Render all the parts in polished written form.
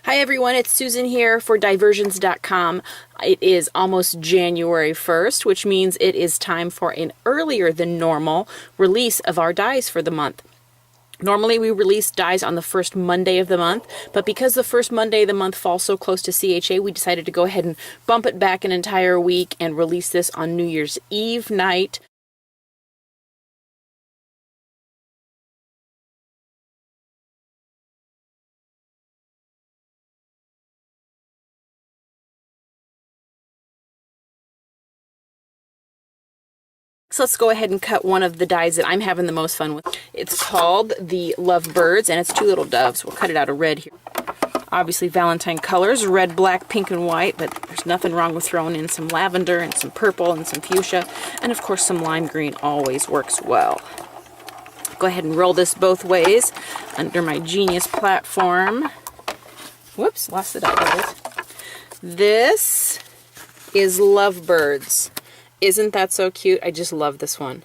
Hi everyone, it's Susan here for Diversions.com. It is almost January 1st, which means it is time for an earlier than normal release of our dies for the month. Normally we release dies on the first Monday of the month, but because the first Monday of the month falls so close to CHA, we decided to go ahead and bump it back an entire week and release this on New Year's Eve night. So let's go ahead and cut one of the dies that I'm having the most fun with. It's called the Lovebirds, and it's two little doves. We'll cut it out of red here. Obviously Valentine colors, red, black, pink, and white, but there's nothing wrong with throwing in some lavender and some purple and some fuchsia, and of course some lime green always works well. Go ahead and roll this both ways under my Genius platform. Whoops, lost the die. This is Lovebirds. Isn't that so cute? I just love this one.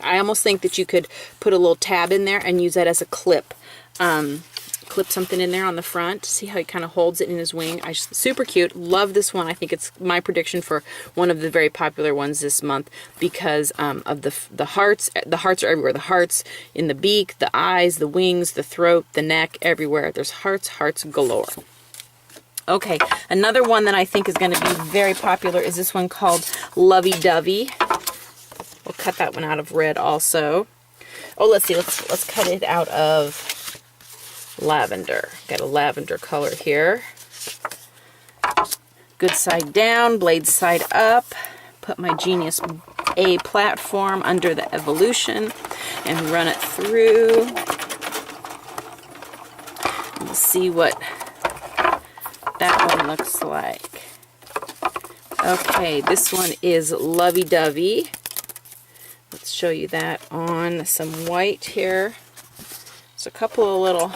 I almost think that you could put a little tab in there and use that as a clip. Clip something in there on the front. See how he kind of holds it in his wing? Super cute. Love this one. I think it's my prediction for one of the very popular ones this month because of the hearts. The hearts are everywhere. The hearts in the beak, the eyes, the wings, the throat, the neck, everywhere. There's hearts galore. Okay, another one that I think is going to be very popular is this one called Lovey Dove. We'll cut that one out of red also. Oh, let's see. Let's cut it out of lavender. Got a lavender color here. Good side down, blade side up. Put my Genius A platform under the Evolution and run it through. We'll see what that one looks like. Okay, this one is Lovey Dove. Let's show you that on some white here. There's a couple of little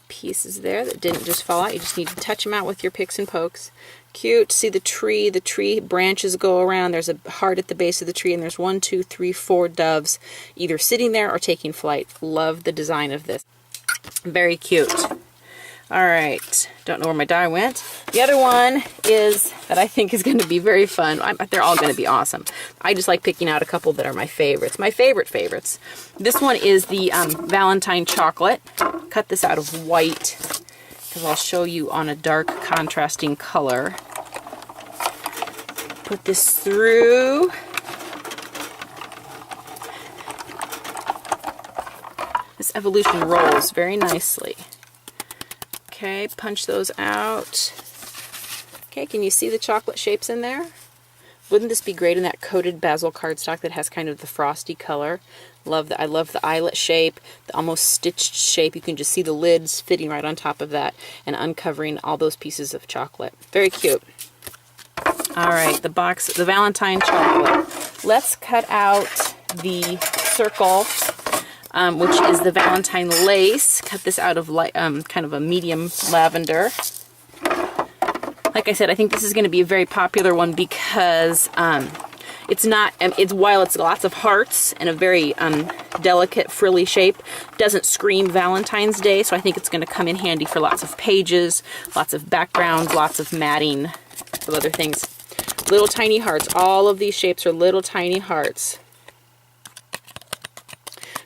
pieces there that didn't just fall out. You just need to touch them out with your picks and pokes. Cute. See the tree branches go around. There's a heart at the base of the tree, and there's 1, 2, 3, 4 doves either sitting there or taking flight. Love the design of this. Very cute. Alright, don't know where my die went. The other one is that I think is going to be very fun. They're all going to be awesome. I just like picking out a couple that are my favorites. My favorites. This one is the Valentine Chocolate. Cut this out of white because I'll show you on a dark contrasting color. Put this through. This Evolution rolls very nicely. Okay, punch those out. Okay, can you see the chocolate shapes in there? Wouldn't this be great in that coated basil cardstock that has kind of the frosty color? I love the eyelet shape, the almost stitched shape. You can just see the lids fitting right on top of that and uncovering all those pieces of chocolate. Very cute. Alright, the Valentine Chocolate. Let's cut out the circle, which is the Valentine Lace. Cut this out of kind of a medium lavender. Like I said, I think this is going to be a very popular one because while it's lots of hearts and a very delicate frilly shape, doesn't scream Valentine's Day, so I think it's going to come in handy for lots of pages, lots of backgrounds, lots of matting, of other things. Little tiny hearts. All of these shapes are little tiny hearts.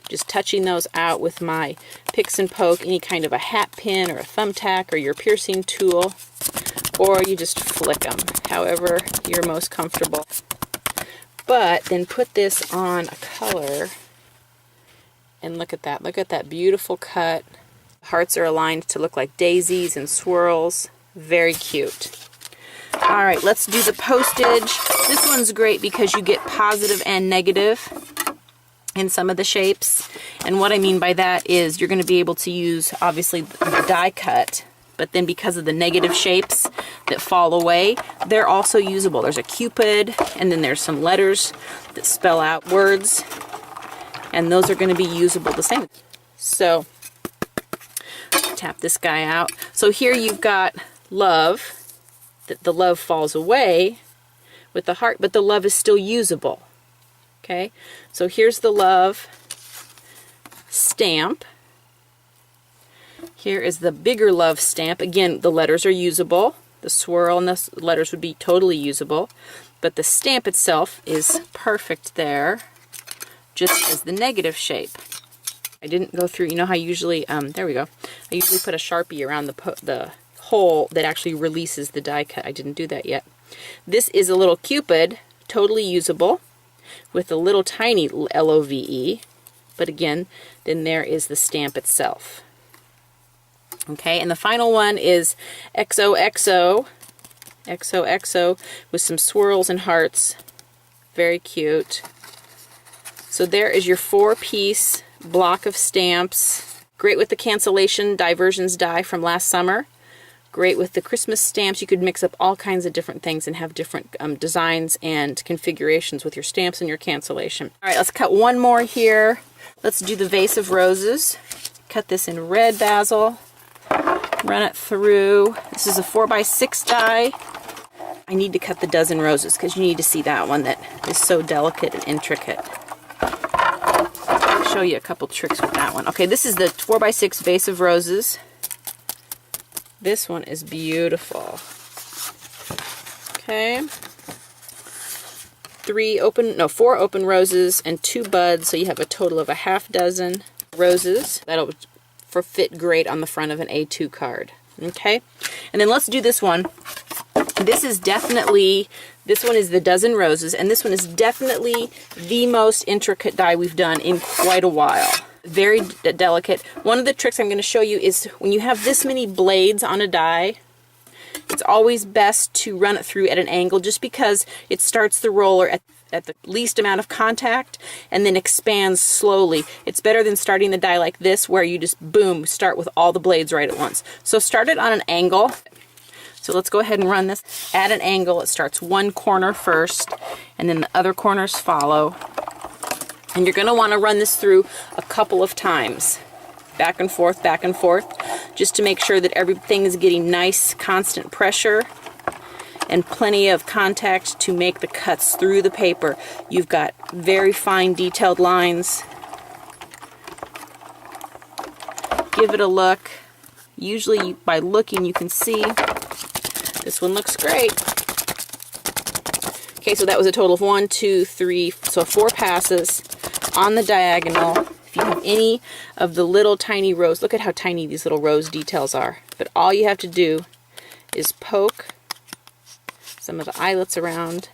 Just touching those out with my picks and poke, any kind of a hat pin or a thumbtack or your piercing tool, or you just flick them, however you're most comfortable. But then put this on a color, and look at that beautiful cut. Hearts are aligned to look like daisies and swirls. Very cute. Alright, let's do the postage. This one's great because you get positive and negative in some of the shapes, and what I mean by that is you're going to be able to use obviously the die cut, but then because of the negative shapes that fall away, they're also usable. There's a Cupid, and then there's some letters that spell out words, and those are going to be usable the same. So tap this guy out. So here you've got love, that the love falls away with the heart, but the love is still usable. Okay, so here's the love stamp, Here is the bigger love stamp. Again, the letters are usable. The swirl and the letters would be totally usable, but the stamp itself is perfect there, just as the negative shape. I didn't go through, you know how I usually, there we go. I usually put a Sharpie around the hole that actually releases the die cut. I didn't do that yet. This is a little Cupid, totally usable, with a little tiny LOVE, but again, then there is the stamp itself. Okay, and the final one is XOXO, XOXO, with some swirls and hearts. Very cute. So there is your 4-piece block of stamps. Great with the cancellation diversions die from last summer. Great with the Christmas stamps. You could mix up all kinds of different things and have different designs and configurations with your stamps and your cancellation. All right, let's cut one more here. Let's do the Vase of Roses. Cut this in red basil. Run it through. This is a 4x6 die. I need to cut the dozen roses because you need to see that one that is so delicate and intricate. I'll show you a couple tricks with that one. Okay, this is the 4x6 Vase of Roses. This one is beautiful. Okay. 4 open roses and 2 buds, so you have a total of a half dozen roses. That'll fit great on the front of an A2 card. Okay, and then let's do this one. This is definitely, this one is the dozen roses, and this one is definitely the most intricate die we've done in quite a while. Very delicate. One of the tricks I'm going to show you is when you have this many blades on a die, it's always best to run it through at an angle just because it starts the roller at the least amount of contact and then expands slowly. It's better than starting the die like this where you just boom, start with all the blades right at once. So start it on an angle. So let's go ahead and run this at an angle. It starts one corner first and then the other corners follow. And you're going to want to run this through a couple of times. Back and forth, just to make sure that everything is getting nice, constant pressure and plenty of contact to make the cuts through the paper. You've got very fine, detailed lines. Give it a look. Usually, by looking, you can see this one looks great. Okay, so that was a total of 1, 2, 3, so 4 passes on the diagonal. If you have any of the little tiny rose, look at how tiny these little rose details are. But all you have to do is poke some of the eyelets around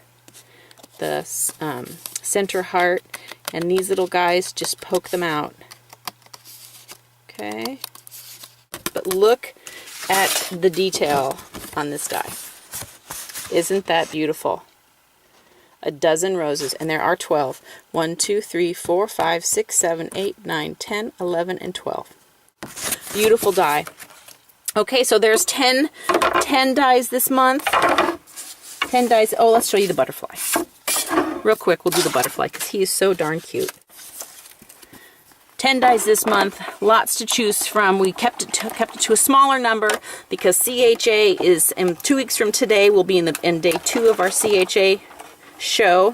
the center heart, and these little guys, just poke them out. Okay. But look at the detail on this die. Isn't that beautiful? A dozen roses, and there are 12. 1, 2, 3, 4, 5, 6, 7, 8, 9, 10, 11, and 12. Beautiful die. Okay, so there's 10 dies this month. 10 dies. Oh, let's show you the butterfly. Real quick, we'll do the butterfly because he is so darn cute. 10 dies this month, lots to choose from. We kept it to a smaller number because CHA is in 2 weeks from today. We'll be in day 2 of our CHA show,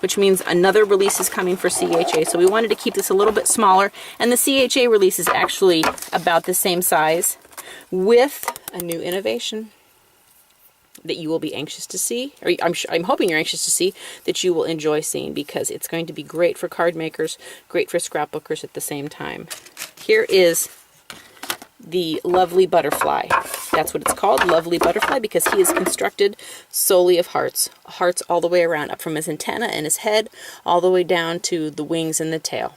which means another release is coming for CHA. So we wanted to keep this a little bit smaller, and the CHA release is actually about the same size with a new innovation that you will be anxious to see, or I'm hoping you're anxious to see, that you will enjoy seeing, because it's going to be great for card makers, great for scrapbookers at the same time. Here is the Lovely Butterfly. That's what it's called, Lovely Butterfly, because he is constructed solely of hearts. Hearts all the way around, up from his antenna and his head, all the way down to the wings and the tail.